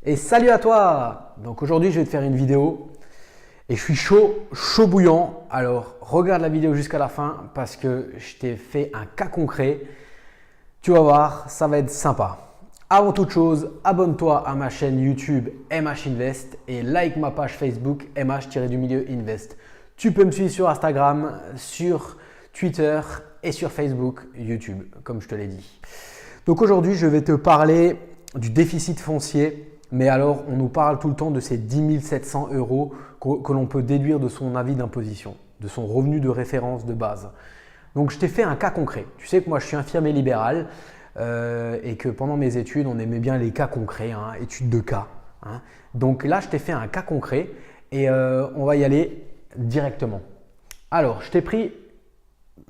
Et salut à toi! Donc aujourd'hui je vais te faire une vidéo et je suis chaud bouillant. Alors regarde la vidéo jusqu'à la fin parce que je t'ai fait un cas concret. Tu vas voir, ça va être sympa. Avant toute chose, abonne-toi à ma chaîne YouTube MH Invest et like ma page Facebook MH-Invest. Tu peux me suivre sur Instagram, sur Twitter et sur Facebook, YouTube, comme je te l'ai dit. Donc aujourd'hui, je vais te parler du déficit foncier. Mais alors, on nous parle tout le temps de ces 10 700 euros que l'on peut déduire de son avis d'imposition, de son revenu de référence de base. Donc, je t'ai fait un cas concret. Tu sais que moi, je suis infirmier libéral et que pendant mes études, on aimait bien les cas concrets, études de cas. Donc là, je t'ai fait un cas concret et on va y aller directement. Alors, je t'ai pris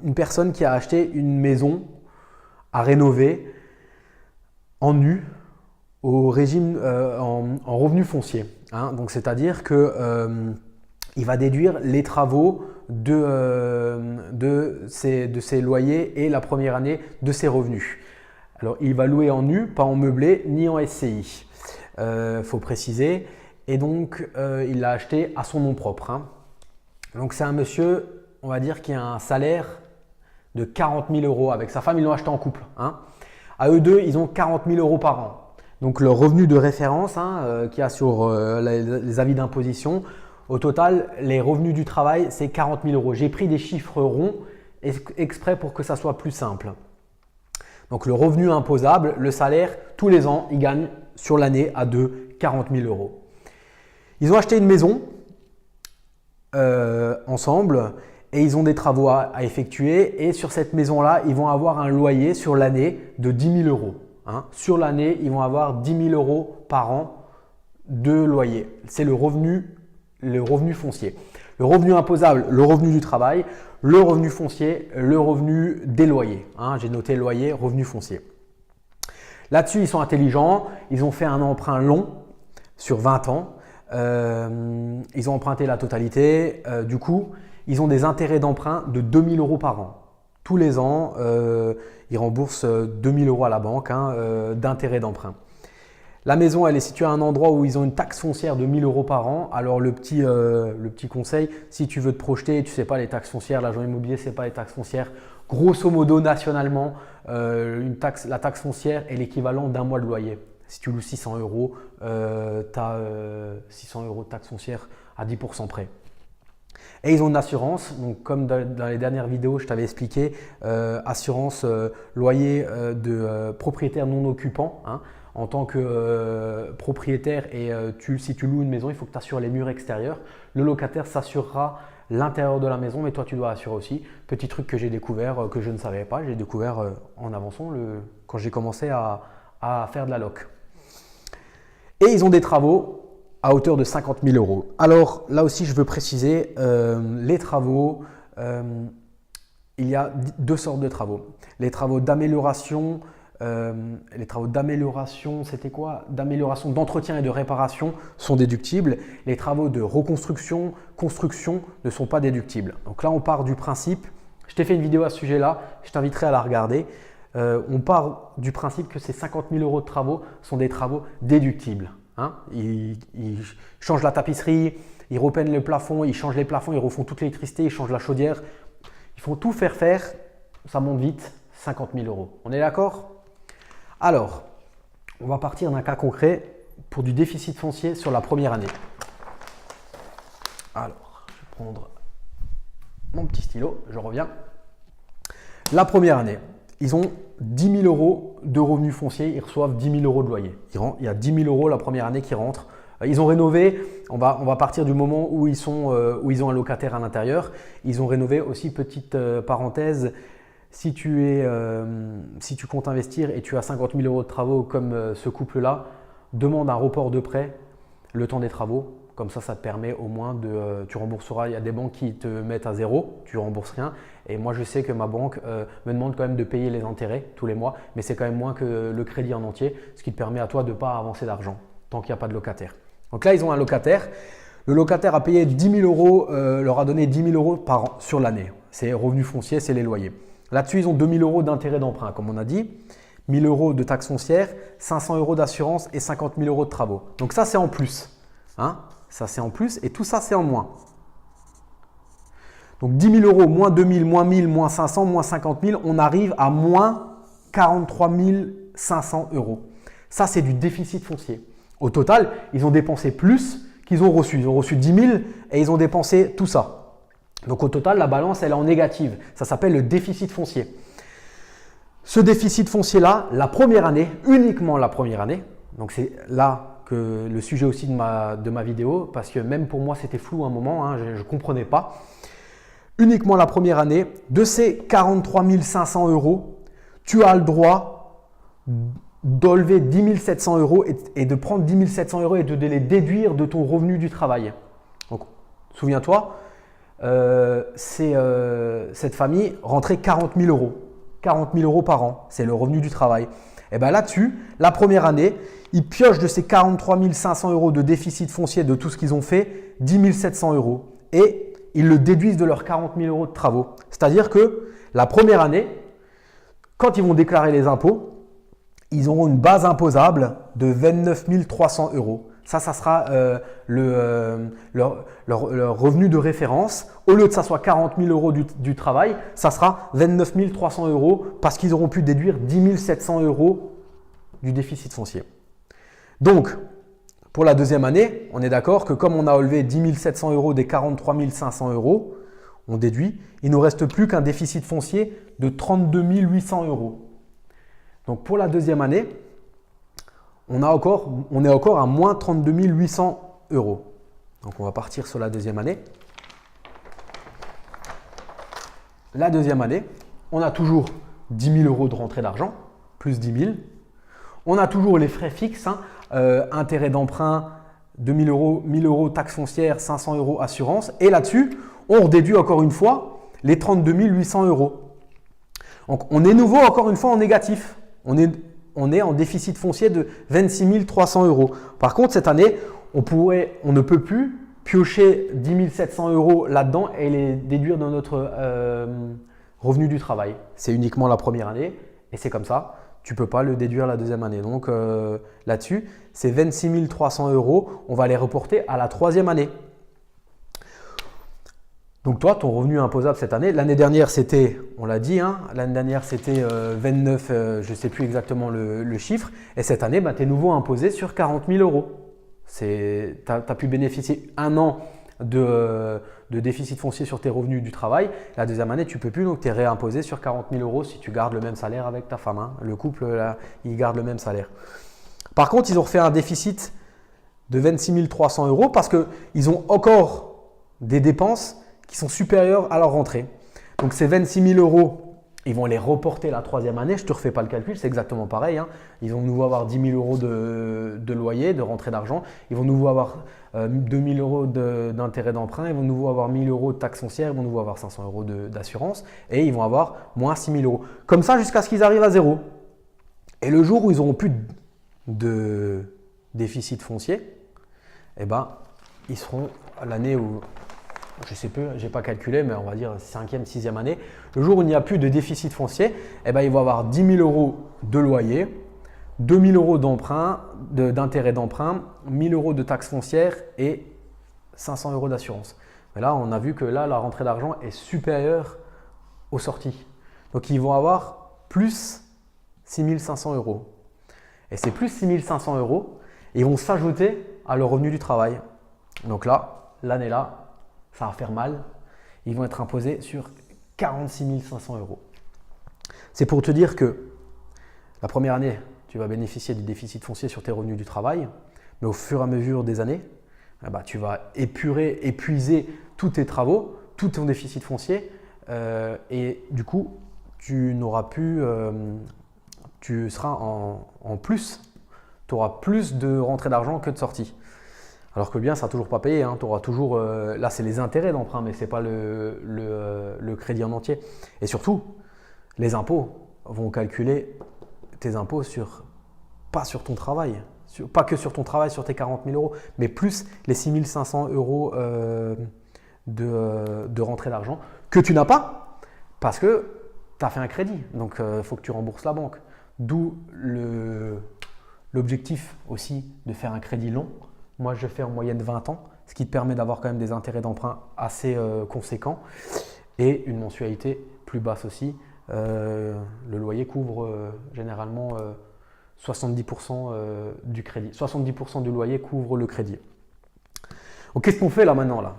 une personne qui a acheté une maison à rénover en nu, au régime en revenu foncier. Donc, c'est-à-dire qu'il va déduire les travaux de ses loyers et la première année de ses revenus. Alors, il va louer en nu, pas en meublé ni en SCI. Faut préciser. Et donc, il l'a acheté à son nom propre. Donc, c'est un monsieur, on va dire, qui a un salaire de 40 000 euros. Avec sa femme, ils l'ont acheté en couple. À eux deux, ils ont 40 000 euros par an. Donc, le revenu de référence qu'il y a sur les avis d'imposition, au total, les revenus du travail, c'est 40 000 euros. J'ai pris des chiffres ronds exprès pour que ça soit plus simple. Donc, le revenu imposable, le salaire, tous les ans, ils gagnent sur l'année à deux 40 000 euros. Ils ont acheté une maison ensemble et ils ont des travaux à effectuer. Et sur cette maison-là, ils vont avoir un loyer sur l'année de 10 000 euros. Sur l'année, ils vont avoir 10 000 euros par an de loyer. C'est le revenu foncier. Le revenu imposable, le revenu du travail, le revenu foncier, le revenu des loyers. J'ai noté loyer, revenu foncier. Là-dessus, ils sont intelligents. Ils ont fait un emprunt long sur 20 ans. Ils ont emprunté la totalité. Du coup, ils ont des intérêts d'emprunt de 2 000 euros par an. Tous les ans, ils remboursent 2 000 euros à la banque d'intérêt d'emprunt. La maison, elle est située à un endroit où ils ont une taxe foncière de 1 000 euros par an. Alors, le petit conseil, si tu veux te projeter, tu ne sais pas les taxes foncières, l'agent immobilier, ce n'est pas les taxes foncières. Grosso modo, nationalement, la taxe foncière est l'équivalent d'un mois de loyer. Si tu loues 600 euros, tu as 600 euros de taxe foncière à 10% près. Et ils ont une assurance, donc comme dans les dernières vidéos, je t'avais expliqué, assurance loyer de propriétaire non occupant. En tant que propriétaire et si tu loues une maison, il faut que tu assures les murs extérieurs. Le locataire s'assurera l'intérieur de la maison, mais toi tu dois assurer aussi. Petit truc que j'ai découvert, que je ne savais pas, j'ai découvert en avançant quand j'ai commencé à faire de la loc. Et ils ont des travaux à hauteur de 50 000 euros. Alors là aussi, je veux préciser, les travaux, il y a deux sortes de travaux. Les travaux d'amélioration, c'était quoi? D'amélioration, d'entretien et de réparation sont déductibles. Les travaux de reconstruction, construction ne sont pas déductibles. Donc là, on part du principe, je t'ai fait une vidéo à ce sujet-là, je t'inviterai à la regarder. On part du principe que ces 50 000 euros de travaux sont des travaux déductibles. Ils changent la tapisserie, ils repeignent le plafond, ils changent les plafonds, ils refont toute l'électricité, ils changent la chaudière. Ils font tout faire, ça monte vite, 50 000 euros. On est d'accord? Alors, on va partir d'un cas concret pour du déficit foncier sur la première année. Alors, je vais prendre mon petit stylo, je reviens. La première année, ils ont 10 000 euros de revenus fonciers, ils reçoivent 10 000 euros de loyer. Il y a 10 000 euros la première année qui rentrent. Ils ont rénové, on va partir du moment où ils ont un locataire à l'intérieur. Ils ont rénové aussi, petite parenthèse, si tu comptes investir et tu as 50 000 euros de travaux comme ce couple-là, demande un report de prêt le temps des travaux. Comme ça te permet au moins tu rembourseras. Il y a des banques qui te mettent à zéro, tu ne rembourses rien. Et moi, je sais que ma banque me demande quand même de payer les intérêts tous les mois, mais c'est quand même moins que le crédit en entier, ce qui te permet à toi de ne pas avancer d'argent tant qu'il n'y a pas de locataire. Donc là, ils ont un locataire. Le locataire a payé 10 000 euros, leur a donné 10 000 euros par an sur l'année. C'est revenus fonciers, c'est les loyers. Là-dessus, ils ont 2 000 euros d'intérêt d'emprunt, comme on a dit. 1000 euros de taxes foncières, 500 euros d'assurance et 50 000 euros de travaux. Donc ça, c'est en plus. Hein? Ça, c'est en plus et tout ça, c'est en moins. Donc 10 000 euros, moins 2 000, moins 1000, moins 500, moins 50 000, on arrive à moins 43 500 euros. Ça, c'est du déficit foncier. Au total, ils ont dépensé plus qu'ils ont reçu. Ils ont reçu 10 000 et ils ont dépensé tout ça. Donc au total, la balance, elle est en négative. Ça s'appelle le déficit foncier. Ce déficit foncier-là, la première année, uniquement la première année, donc c'est là que le sujet aussi de ma vidéo, parce que même pour moi, c'était flou à un moment, hein, je ne comprenais pas. Uniquement la première année, de ces 43 500 euros, tu as le droit d'enlever 10 700 euros et de prendre 10 700 euros et de les déduire de ton revenu du travail. Donc, souviens-toi, cette famille rentrait 40 000 euros. 40 000 euros par an, c'est le revenu du travail. Et bien là-dessus, la première année, ils piochent de ces 43 500 euros de déficit foncier de tout ce qu'ils ont fait, 10 700 euros. Et ils le déduisent de leurs 40 000 euros de travaux. C'est-à-dire que la première année, quand ils vont déclarer les impôts, ils auront une base imposable de 29 300 euros. Ça sera leur revenu de référence. Au lieu que ça soit 40 000 euros du travail, ça sera 29 300 euros parce qu'ils auront pu déduire 10 700 euros du déficit foncier. Donc, pour la deuxième année, on est d'accord que comme on a enlevé 10 700 euros des 43 500 euros, on déduit, il ne nous reste plus qu'un déficit foncier de 32 800 euros. Donc, pour la deuxième année, on est encore à moins 32 800 euros. Donc, on va partir sur la deuxième année. La deuxième année, on a toujours 10 000 euros de rentrée d'argent, plus 10 000. On a toujours les frais fixes, hein, intérêt d'emprunt, 2 000 euros, 1 000 euros taxes foncières, 500 euros assurance. Et là-dessus, on redéduit encore une fois les 32 800 euros. Donc, on est nouveau encore une fois en négatif. On est en déficit foncier de 26 300 euros. Par contre, cette année, on ne peut plus piocher 10 700 euros là-dedans et les déduire dans notre revenu du travail. C'est uniquement la première année et c'est comme ça. Tu ne peux pas le déduire la deuxième année. Donc là-dessus, ces 26 300 euros, on va les reporter à la troisième année. Donc toi, ton revenu imposable cette année, l'année dernière c'était, on l'a dit, hein, l'année dernière c'était 29, je ne sais plus exactement le chiffre, et cette année, tu es nouveau imposé sur 40 000 euros. Tu as pu bénéficier un an de déficit foncier sur tes revenus du travail. La deuxième année, tu ne peux plus, donc tu es réimposé sur 40 000 euros si tu gardes le même salaire avec ta femme. Hein. Le couple, là, il garde le même salaire. Par contre, ils ont refait un déficit de 26 300 euros parce qu'ils ont encore des dépenses qui sont supérieures à leur rentrée. Donc ces 26 000 euros, ils vont les reporter la troisième année. Je ne te refais pas le calcul, c'est exactement pareil. Hein. Ils vont nouveau avoir 10 000 euros de loyer, de rentrée d'argent. Ils vont nouveau avoir 2 000 euros d'intérêt d'emprunt. Ils vont nouveau avoir 1 000 euros de taxes foncières. Ils vont nouveau avoir 500 euros d'assurance. Et ils vont avoir moins 6 000 euros. Comme ça jusqu'à ce qu'ils arrivent à zéro. Et le jour où ils n'auront plus de déficit foncier, eh ben, ils seront à l'année où… Je ne sais plus, je n'ai pas calculé, mais on va dire 5e, 6e année. Le jour où il n'y a plus de déficit foncier, eh ben, ils vont avoir 10 000 euros de loyer, 2 000 euros d'emprunt, d'intérêt d'emprunt, 1 000 euros de taxes foncières et 500 euros d'assurance. Mais là, on a vu que là, la rentrée d'argent est supérieure aux sorties. Donc, ils vont avoir plus 6 500 euros. Et ces plus 6 500 euros, ils vont s'ajouter à leur revenu du travail. Donc là, l'année-là, ça va faire mal. Ils vont être imposés sur 46 500 euros. C'est pour te dire que la première année, tu vas bénéficier du déficit foncier sur tes revenus du travail, mais au fur et à mesure des années, tu vas épuiser tous tes travaux, tout ton déficit foncier, et du coup, tu seras en plus, tu auras plus de rentrée d'argent que de sortie. Alors que le bien, ça ne sera toujours pas payé. Hein. Tu auras toujours, là, c'est les intérêts d'emprunt, mais ce n'est pas le crédit en entier. Et surtout, les impôts vont calculer tes impôts pas sur ton travail, pas que sur ton travail, sur tes 40 000 euros, mais plus les 6 500 euros de rentrée d'argent que tu n'as pas parce que tu as fait un crédit. Donc, il faut que tu rembourses la banque. D'où l'objectif aussi de faire un crédit long. Moi, je fais en moyenne 20 ans, ce qui te permet d'avoir quand même des intérêts d'emprunt assez conséquents et une mensualité plus basse aussi. Le loyer couvre généralement 70% du crédit. 70% du loyer couvre le crédit. Donc, qu'est-ce qu'on fait là maintenant là?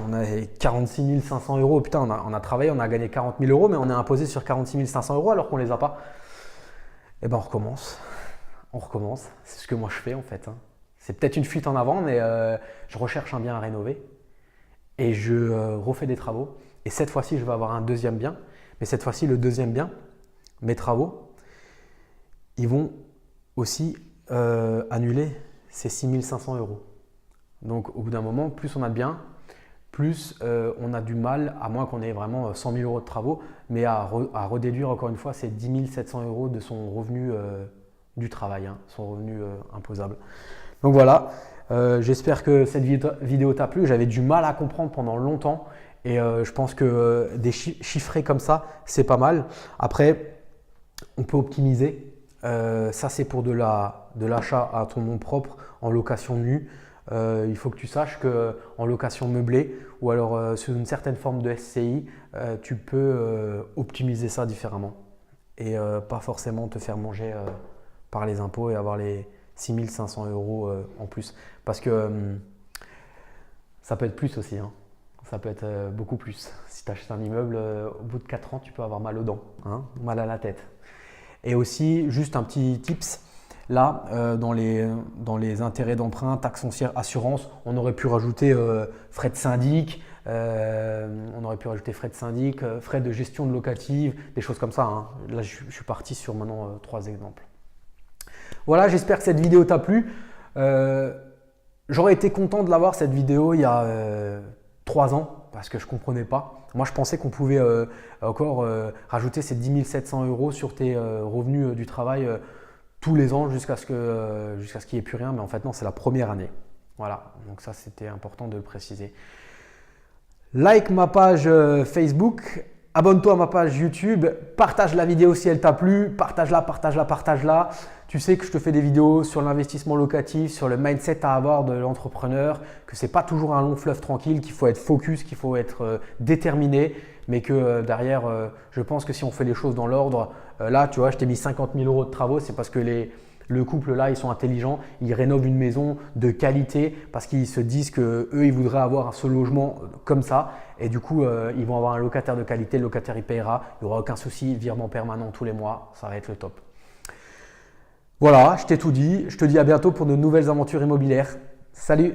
On a 46 500 euros. Putain, on a travaillé, on a gagné 40 000 euros, mais on est imposé sur 46 500 euros alors qu'on ne les a pas. Eh ben, on recommence. On recommence. C'est ce que moi je fais en fait. Hein. C'est peut-être une fuite en avant, mais je recherche un bien à rénover et je refais des travaux. Et cette fois-ci, je vais avoir un deuxième bien. Mais cette fois-ci, le deuxième bien, mes travaux, ils vont aussi annuler ces 6 500 euros. Donc, au bout d'un moment, plus on a de biens, plus on a du mal, à moins qu'on ait vraiment 100 000 euros de travaux, mais à redéduire encore une fois ces 10 700 euros de son revenu du travail, hein, son revenu imposable. Donc voilà, j'espère que cette vidéo t'a plu. J'avais du mal à comprendre pendant longtemps et je pense que des chiffrés comme ça, c'est pas mal. Après, on peut optimiser. Ça, c'est pour de l'achat à ton nom propre en location nue. Il faut que tu saches qu'en location meublée ou alors sous une certaine forme de SCI, tu peux optimiser ça différemment et pas forcément te faire manger par les impôts et avoir les 6 500 euros en plus. Parce que ça peut être plus aussi, hein. Ça peut être beaucoup plus. Si tu achètes un immeuble, au bout de 4 ans, tu peux avoir mal aux dents, hein, mal à la tête. Et aussi, juste un petit tips. Là, dans les intérêts d'emprunt, taxes foncières, assurance, on aurait pu rajouter frais de syndic, frais de gestion de locative, des choses comme ça. Hein. Là, je suis parti sur maintenant 3 exemples. Voilà, j'espère que cette vidéo t'a plu. J'aurais été content de l'avoir cette vidéo il y a 3 ans parce que je ne comprenais pas. Moi, je pensais qu'on pouvait encore rajouter ces 10 700 euros sur tes revenus du travail tous les ans jusqu'à ce qu'il n'y ait plus rien. Mais en fait, non, c'est la première année. Voilà, donc ça, c'était important de le préciser. Like ma page Facebook, abonne-toi à ma page YouTube, partage la vidéo si elle t'a plu, partage-la. Tu sais que je te fais des vidéos sur l'investissement locatif, sur le mindset à avoir de l'entrepreneur, que ce n'est pas toujours un long fleuve tranquille, qu'il faut être focus, qu'il faut être déterminé, mais que derrière, je pense que si on fait les choses dans l'ordre, là, tu vois, je t'ai mis 50 000 euros de travaux, c'est parce que le couple là, ils sont intelligents, ils rénovent une maison de qualité parce qu'ils se disent qu'eux, ils voudraient avoir ce logement comme ça et du coup, ils vont avoir un locataire de qualité, le locataire il payera, il n'y aura aucun souci, virement permanent tous les mois, ça va être le top. Voilà, je t'ai tout dit, je te dis à bientôt pour de nouvelles aventures immobilières. Salut!